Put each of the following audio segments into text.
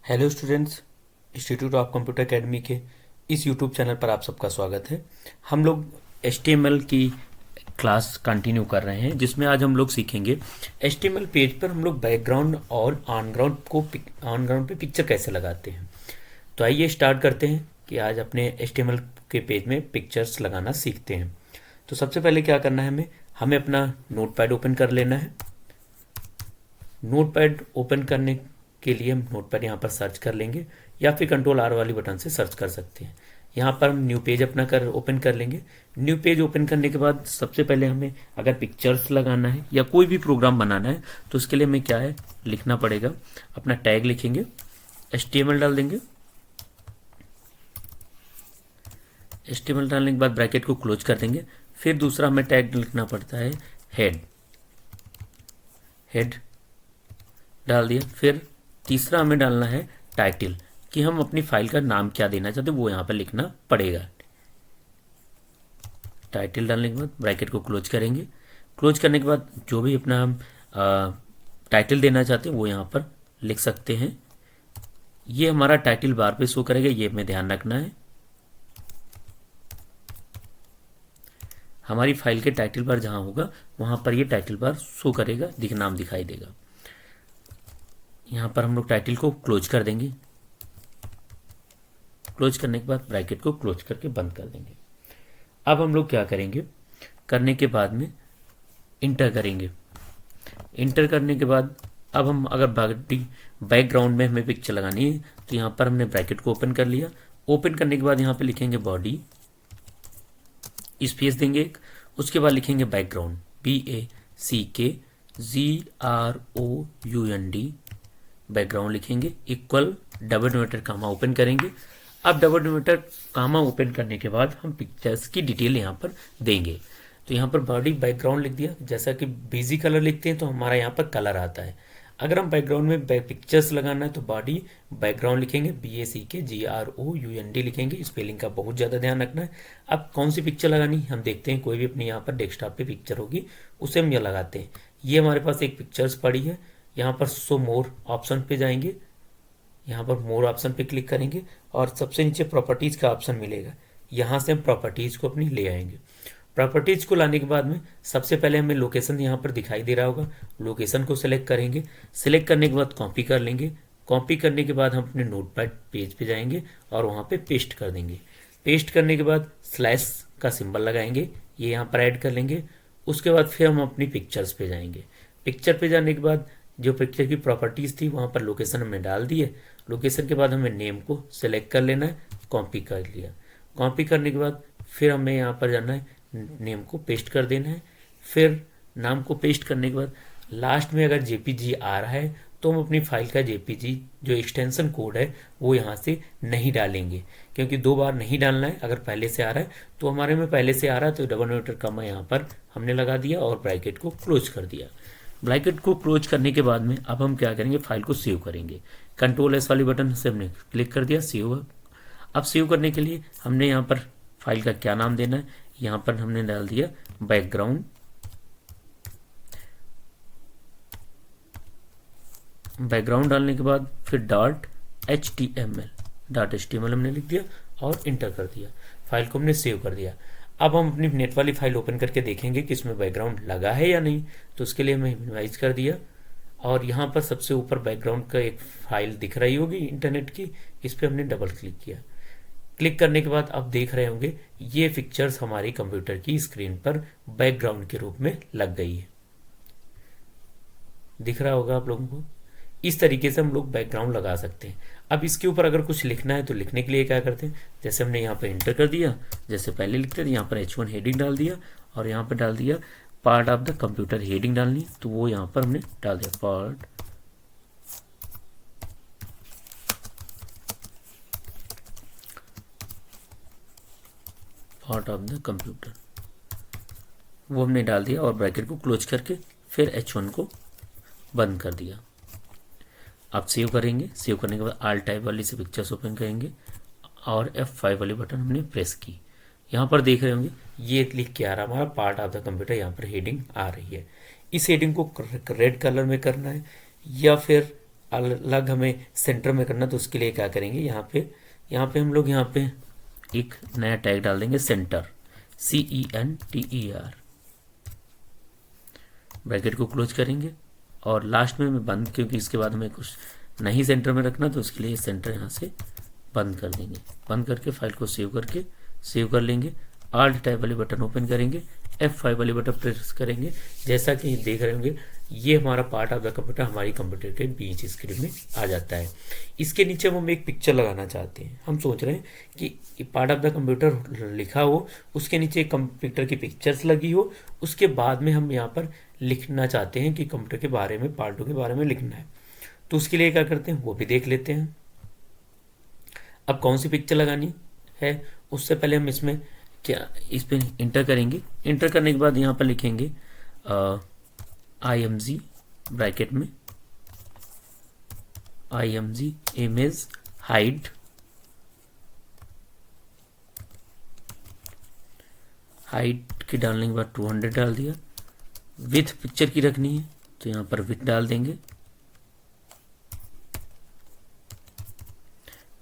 Hello students, institute of computer academy के इस YouTube channel पर आप सबका स्वागत है। हम लोग HTML की क्लास कंटिन्यू कर रहे हैं, जिसमें आज हम लोग सीखेंगे HTML पेज पर हम लोग बैकग्राउंड और ऑन ग्राउंड पे पिक्चर कैसे लगाते हैं। तो आइए स्टार्ट करते हैं कि आज अपने HTML के पेज में पिक्चर्स लगाना सीखते हैं। तो सबसे पहले क्या करना है, हमें अपना नोटपैड ओपन कर लेना है। नोटपैड ओपन करने के लिए हम नोटपैड यहाँ पर सर्च कर लेंगे या फिर कंट्रोल R वाली बटन से सर्च कर सकते हैं। यहाँ पर हम न्यू पेज अपना ओपन कर लेंगे। न्यू पेज ओपन करने के बाद सबसे पहले हमें अगर पिक्चर्स लगाना है या कोई भी प्रोग्राम बनाना है तो उसके लिए हमें क्या है लिखना पड़ेगा। अपना टैग लिखेंगे, HTML डाल देंगे। HTML डालने के बाद ब्रैकेट को क्लोज कर देंगे। फिर दूसरा हमें टैग लिखना पड़ता है हेड डाल दिया। फिर तीसरा हमें डालना है टाइटल, कि हम अपनी फाइल का नाम क्या देना चाहते हैं वो यहाँ पर लिखना पड़ेगा। टाइटल डालने के बाद ब्रैकेट को क्लोज करेंगे। क्लोज करने के बाद जो भी अपना हम टाइटल देना चाहते हैं वो यहाँ पर लिख सकते हैं। ये हमारा टाइटल बार पे शो करेगा, ये हमें ध्यान रखना है। हमारी फाइल के टाइटल बार जहाँ होगा वहाँ पर ये टाइटल बार शो करेगा, नाम दिखाई देगा। यहाँ पर हम लोग टाइटल को क्लोज कर देंगे। क्लोज करने के बाद ब्रैकेट को क्लोज करके बंद कर देंगे। अब हम लोग क्या करेंगे, करने के बाद में इंटर करेंगे। इंटर करने के बाद अब हम अगर बैकग्राउंड में हमें पिक्चर लगानी है तो यहाँ पर हमने ब्रैकेट को ओपन कर लिया। ओपन करने के बाद यहाँ पे लिखेंगे बॉडी, स्पेस देंगे एक, उसके बाद लिखेंगे बैकग्राउंड, BACKGROUND, बैकग्राउंड लिखेंगे equal double inverted comma open करेंगे। अब डबल इन्वर्टेड कामा ओपन करने के बाद हम पिक्चर्स की डिटेल यहाँ पर देंगे। तो यहाँ पर बॉडी बैकग्राउंड लिख दिया। जैसा कि BG कलर लिखते हैं तो हमारा यहाँ पर कलर आता है। अगर हम बैकग्राउंड में पिक्चर्स लगाना है तो बॉडी बैकग्राउंड लिखेंगे, BACKGROUND लिखेंगे। स्पेलिंग का बहुत ज़्यादा ध्यान रखना है। अब कौन सी पिक्चर लगानी हम देखते हैं। कोई भी अपने यहाँ पर डेस्कटॉप पे पिक्चर होगी उसे हम ये लगाते हैं। ये हमारे पास एक पिक्चर्स पड़ी है। यहाँ पर शो मोर ऑप्शन पे जाएंगे, यहाँ पर मोर ऑप्शन पे क्लिक करेंगे और सबसे नीचे प्रॉपर्टीज़ का ऑप्शन मिलेगा। यहाँ से हम प्रॉपर्टीज़ को अपनी ले आएंगे। प्रॉपर्टीज़ को लाने के बाद में सबसे पहले हमें लोकेशन यहाँ पर दिखाई दे रहा होगा, लोकेशन को सिलेक्ट करेंगे। सिलेक्ट करने के बाद कॉपी कर लेंगे। कॉपी करने के बाद हम अपने नोटपैड पेज पे जाएंगे और वहाँ पे पेस्ट कर देंगे। पेस्ट करने के बाद स्लैश का सिंबल लगाएंगे, ये यहाँ पर ऐड कर लेंगे। उसके बाद फिर हम अपनी पिक्चर्स पे जाएंगे। पिक्चर पे जाने के बाद जो पिक्चर की प्रॉपर्टीज़ थी वहाँ पर लोकेशन हमने डाल दी है। लोकेशन के बाद हमें नेम को सिलेक्ट कर लेना है, कॉपी कर लिया। कॉपी करने के बाद फिर हमें यहाँ पर जाना है, नेम को पेस्ट कर देना है। फिर नाम को पेस्ट करने के बाद लास्ट में अगर JPG आ रहा है तो हम अपनी फाइल का JPG जो एक्सटेंशन कोड है वो यहाँ से नहीं डालेंगे, क्योंकि 2 बार नहीं डालना है। अगर पहले से आ रहा है तो हमारे में पहले से आ रहा है तो डबल इन्वर्टेड कामा यहाँ पर हमने लगा दिया और ब्रैकेट को क्लोज कर दिया। ब्रैकेट को क्लोज करने के बाद में अब हम क्या करेंगे, फाइल को सेव करेंगे। कंट्रोल S वाली बटन से हमने क्लिक कर दिया, सेव। अब सेव करने के लिए हमने यहाँ पर फाइल का क्या नाम देना है, यहाँ पर हमने डाल दिया बैकग्राउंड। बैकग्राउंड डालने के बाद फिर .html हमने लिख दिया और इंटर कर दिया। फाइल को हमने सेव कर दिया। अब हम अपनी नेट वाली फाइल ओपन करके देखेंगे कि इसमें बैकग्राउंड लगा है या नहीं। तो उसके लिए हमने मिनिमाइज कर दिया और यहाँ पर सबसे ऊपर बैकग्राउंड का एक फाइल दिख रही होगी इंटरनेट की, इस पर हमने डबल क्लिक किया। क्लिक करने के बाद आप देख रहे होंगे ये पिक्चर्स हमारी कंप्यूटर की स्क्रीन पर बैकग्राउंड के रूप में लग गई है। दिख रहा होगा आप लोगों को। इस तरीके से हम लोग बैकग्राउंड लगा सकते हैं। अब इसके ऊपर अगर कुछ लिखना है तो लिखने के लिए क्या करते हैं, जैसे हमने यहाँ पर इंटर कर दिया, जैसे पहले लिखते थे यहाँ पर H1 हेडिंग डाल दिया और यहाँ पर डाल दिया part of the computer heading डालनी, तो वो यहाँ पर हमने डाल दिया पार्ट ऑफ द कंप्यूटर, वो हमने डाल दिया और ब्रैकेट को क्लोज करके फिर H1 को बंद कर दिया। आप सेव करेंगे। सेव करने के बाद Alt टाइप वाली से पिक्चर्स ओपन करेंगे और F5 वाली बटन हमने प्रेस की। यहाँ पर देख रहे होंगे ये लिख के आ रहा हमारा पार्ट ऑफ द कंप्यूटर, यहाँ पर हेडिंग आ रही है। इस हेडिंग को रेड कलर में करना है या फिर अलग हमें सेंटर में करना, तो उसके लिए क्या करेंगे, यहाँ पे हम लोग यहाँ पे एक नया टैग डाल देंगे, सेंटर, CENTER। ब्रैकेट को क्लोज करेंगे और लास्ट में मैं बंद, क्योंकि इसके बाद हमें कुछ नहीं सेंटर में रखना, तो उसके लिए सेंटर यहाँ से बंद कर देंगे। बंद करके फाइल को सेव कर लेंगे। Alt टैब वाली बटन ओपन करेंगे, F5 वाली बटन प्रेस करेंगे। जैसा कि देख रहे होंगे, ये हमारा पार्ट ऑफ द कंप्यूटर हमारी कंप्यूटर के बीच स्क्रीन में आ जाता है। इसके नीचे हम एक पिक्चर लगाना चाहते हैं। हम सोच रहे हैं कि पार्ट ऑफ द कंप्यूटर लिखा हो, उसके नीचे कंप्यूटर की पिक्चर्स लगी हो, उसके बाद में हम यहाँ पर लिखना चाहते हैं कि कंप्यूटर के बारे में, पार्टों के बारे में लिखना है। तो उसके लिए क्या करते हैं, वो भी देख लेते हैं। अब कौन सी पिक्चर लगानी है, उससे पहले हम इसमें इस पर इंटर करेंगे। इंटर करने के बाद यहाँ पर लिखेंगे IMG, ब्रैकेट में IMG इमेज हाइट की डालने के बाद 200 डाल दिया। विथ पिक्चर की रखनी है, तो यहाँ पर विथ डाल देंगे,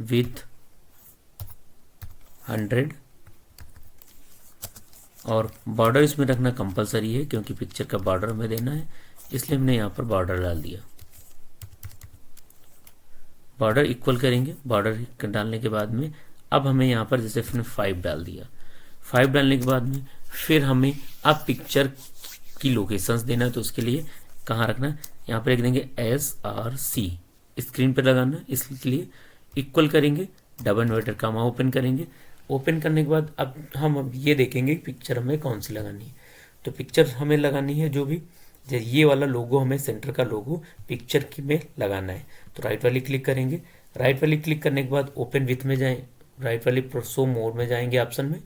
विथ 100। और बॉर्डर इसमें रखना कंपलसरी है, क्योंकि पिक्चर का बॉर्डर हमें देना है, इसलिए हमने यहाँ पर बॉर्डर डाल दिया। बॉर्डर इक्वल करेंगे। बॉर्डर डालने के बाद में अब हमें यहाँ पर जैसे हमने 5 डाल दिया। 5 डालने के बाद में फिर हमें अब पिक्चर की लोकेशंस देना है, तो उसके लिए कहाँ रखना है, यहाँ पर लिख देंगे SRC, स्क्रीन पर लगाना। इसके लिए इक्वल करेंगे, डबल इन्वर्टेड कामा ओपन करेंगे। ओपन करने के बाद अब ये देखेंगे पिक्चर हमें कौन सी लगानी है। तो पिक्चर हमें लगानी है जो भी ये वाला लोगो, हमें सेंटर का लोगो पिक्चर की में लगाना है। तो राइट वाली क्लिक करेंगे। राइट वाली क्लिक करने के बाद ओपन विथ में जाएं, राइट वाली शो मोर में जाएंगे ऑप्शन में।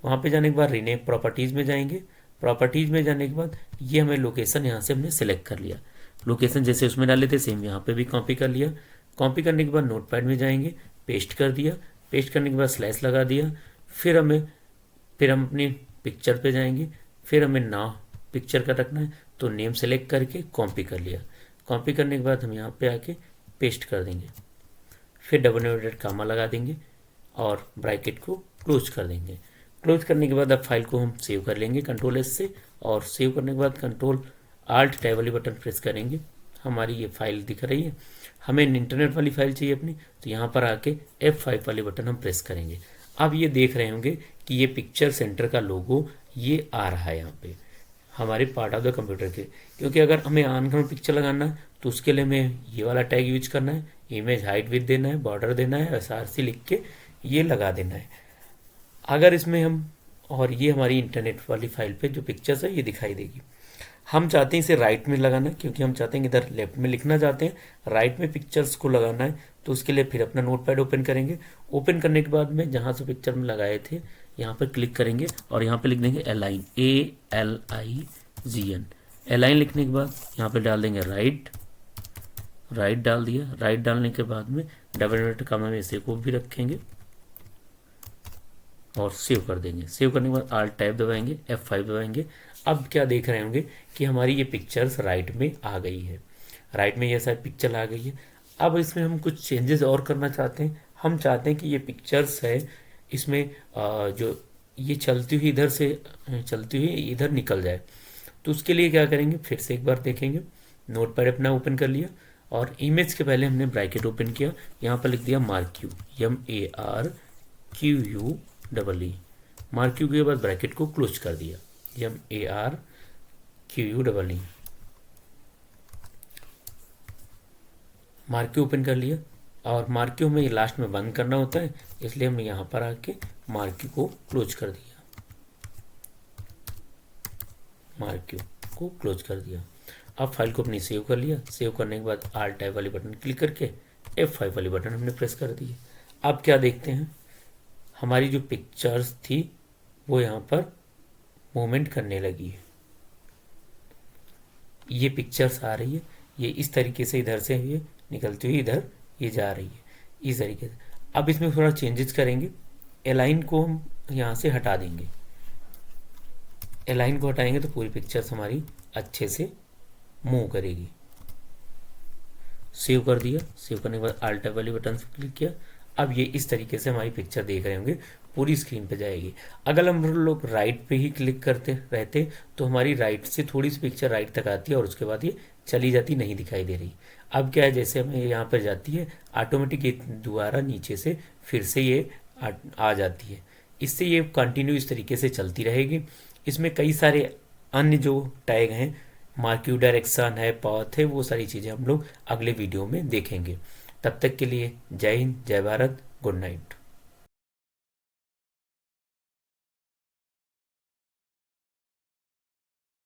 वहाँ पे जाने के बाद रीनेम प्रॉपर्टीज़ में जाएंगे। प्रॉपर्टीज़ में जाने के बाद ये हमें लोकेशन यहाँ से हमने सेलेक्ट कर लिया। लोकेशन जैसे उसमें डाले थे सेम यहाँ पे भी कॉपी कर लिया। कॉपी करने के बाद नोटपैड में जाएंगे, पेस्ट कर दिया। पेस्ट करने के बाद स्लैश लगा दिया। फिर हम अपनी पिक्चर पे जाएंगे। फिर हमें नाम पिक्चर का रखना है, तो नेम सेलेक्ट करके कॉपी कर लिया। कॉपी करने के बाद हम यहाँ पे आके पेस्ट कर देंगे। फिर डबल इन्वर्टेड कामा लगा देंगे और ब्रैकेट को क्लोज कर देंगे। क्लोज करने के बाद अब फाइल को हम सेव कर लेंगे Ctrl+S से, और सेव करने के बाद Alt टैब वाली बटन प्रेस करेंगे। हमारी ये फाइल दिख रही है। हमें इंटरनेट वाली फाइल चाहिए अपनी, तो यहाँ पर आके F5 वाली बटन हम प्रेस करेंगे। अब ये देख रहे होंगे कि ये पिक्चर सेंटर का लोगो ये आ रहा है यहाँ पे हमारे पार्ट ऑफ द कंप्यूटर के। क्योंकि अगर हमें ऑन पिक्चर लगाना है, तो उसके लिए हमें ये वाला टैग यूज करना है, इमेज हाइट विथ देना है, बॉर्डर देना है, SRC लिख के ये लगा देना है। अगर इसमें और ये हमारी इंटरनेट वाली फाइल पे जो पिक्चर्स है ये दिखाई देगी। हम चाहते हैं इसे राइट में लगाना, क्योंकि हम चाहते हैं इधर लेफ्ट में लिखना चाहते हैं, राइट में पिक्चर्स को लगाना है। तो उसके लिए फिर अपना नोटपैड ओपन करेंगे। ओपन करने के बाद में जहाँ से पिक्चर में लगाए थे यहाँ पर क्लिक करेंगे और यहाँ पे लिख देंगे अलाइन, ALIGN। अलाइन लिखने के बाद यहाँ पे डाल देंगे राइट डाल दिया। राइट डालने के बाद में डबल इन्वर्टेड कामा में इसे को भी रखेंगे और सेव कर देंगे। सेव करने के बाद Alt टैब दबाएंगे, F5 दबाएंगे। अब क्या देख रहे होंगे कि हमारी ये पिक्चर्स राइट में आ गई है। राइट में ये सारी पिक्चर आ गई है। अब इसमें हम कुछ चेंजेस और करना चाहते हैं। हम चाहते हैं कि ये पिक्चर्स है इसमें जो ये चलती हुई इधर निकल जाए। तो उसके लिए क्या करेंगे, फिर से एक बार देखेंगे। नोटपैड अपना ओपन कर लिया और इमेज के पहले हमने ब्रैकेट ओपन किया। यहाँ पर लिख दिया मार्क्यू, MARQUE। मार्क्यू के बाद ब्रैकेट को क्लोज कर दिया, MARQUE। मार्क्यू ओपन कर लिया और मार्क्यू में लास्ट में बंद करना होता है, इसलिए हमने यहाँ पर आके मार्क्यू को क्लोज कर दिया। अब फाइल को अपनी सेव कर लिया। सेव करने के बाद Alt टैब वाली बटन क्लिक करके F5 वाली बटन हमने प्रेस कर दी। अब क्या देखते हैं, हमारी जो पिक्चर्स थी वो यहाँ पर मूवमेंट करने लगी है। ये पिक्चर्स आ रही है, ये इस तरीके से इधर से ये निकलती हुई इधर ये जा रही है, इस तरीके से। अब इसमें थोड़ा चेंजेस करेंगे। अलाइन को हम यहाँ से हटा देंगे। अलाइन को हटाएंगे तो पूरी पिक्चर्स हमारी अच्छे से मूव करेगी। सेव कर दिया। सेव करने के बाद अल्ट वाली बटन पर क्लिक किया। अब ये इस तरीके से हमारी पिक्चर देख रहे होंगे, पूरी स्क्रीन पे जाएगी। अगर हम लोग राइट पे ही क्लिक करते रहते तो हमारी राइट से थोड़ी सी पिक्चर राइट तक आती है और उसके बाद ये चली जाती, नहीं दिखाई दे रही। अब क्या है, जैसे हमें यहाँ पर जाती है ऑटोमेटिक ये दोबारा नीचे से फिर से ये आ जाती है। इससे ये कंटिन्यू इस तरीके से चलती रहेगी। इसमें कई सारे अन्य जो टैग हैं, मार्क्यू डायरेक्शन है, पाथ है, वो सारी चीज़ें हम लोग अगले वीडियो में देखेंगे। तब तक के लिए जय हिंद, जय भारत, गुड नाइट।